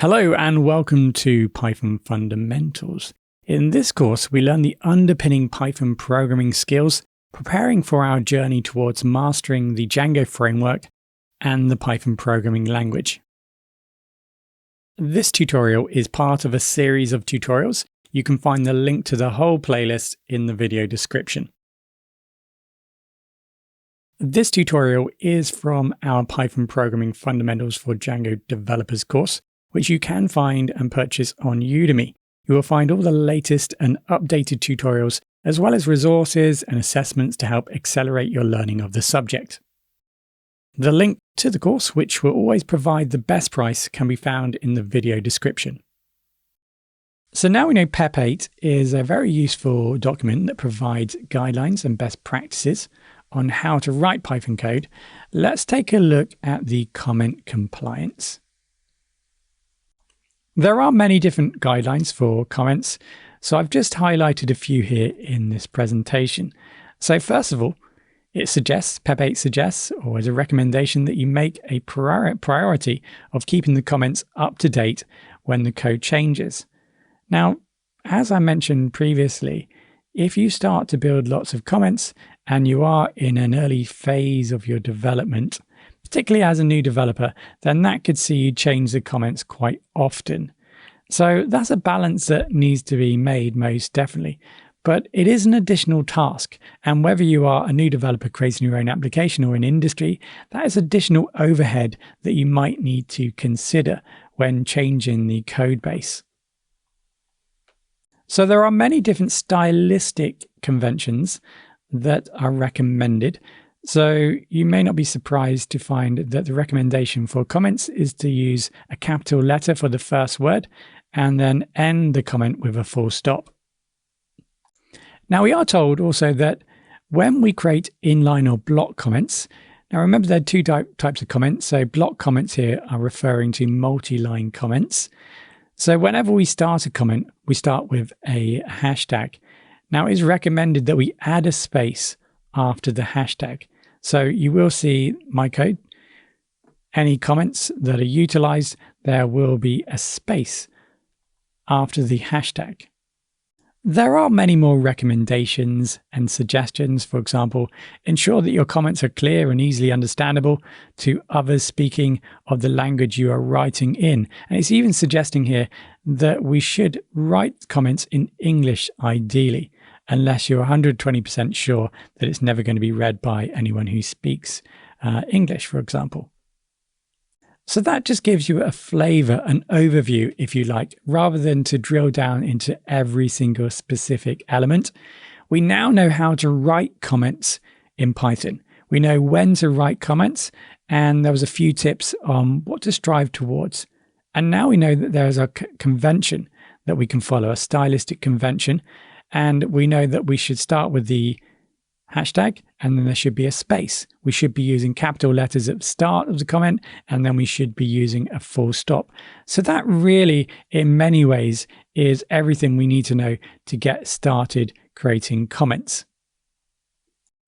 Hello and welcome to Python Fundamentals. In this course, we learn the underpinning Python programming skills, preparing for our journey towards mastering the Django Framework and the Python programming language. This tutorial is part of a series of tutorials. You can find the link to the whole playlist in the video description. This tutorial is from our Python Programming Fundamentals for Django Developers course, which you can find and purchase on Udemy. You will find all the latest and updated tutorials, as well as resources and assessments to help accelerate your learning of the subject. The link to the course, which will always provide the best price, can be found in the video description. So now we know PEP8 is a very useful document that provides guidelines and best practices on how to write Python code. Let's take a look at the comment compliance. There are many different guidelines for comments, so I've just highlighted a few here in this presentation. So first of all, PEP8 suggests, or as a recommendation, that you make a priority of keeping the comments up to date when the code changes. Now, as I mentioned previously, if you start to build lots of comments and you are in an early phase of your development, particularly as a new developer, then that could see you change the comments quite often. So that's a balance that needs to be made most definitely. But it is an additional task. And whether you are a new developer creating your own application or in industry, that is additional overhead that you might need to consider when changing the code base. So there are many different stylistic conventions that are recommended. So you may not be surprised to find that the recommendation for comments is to use a capital letter for the first word and then end the comment with a full stop. Now we are told also that when we create inline or block comments, now remember there are two types of comments. So block comments here are referring to multi-line comments. So whenever we start a comment, we start with a hashtag. Now it's recommended that we add a space after the hashtag. So you will see my code. Any comments that are utilized, there will be a space after the hashtag. There are many more recommendations and suggestions. For example, ensure that your comments are clear and easily understandable to others speaking of the language you are writing in. And it's even suggesting here that we should write comments in English ideally, unless you're 120% sure that it's never going to be read by anyone who speaks English, for example. So that just gives you a flavor, an overview, if you like, rather than to drill down into every single specific element. We now know how to write comments in Python. We know when to write comments, and there was a few tips on what to strive towards. And now we know that there is a convention that we can follow, a stylistic convention. And we know that we should start with the hashtag, and then there should be a space. We should be using capital letters at the start of the comment, and then we should be using a full stop. So that really, in many ways, is everything we need to know to get started creating comments.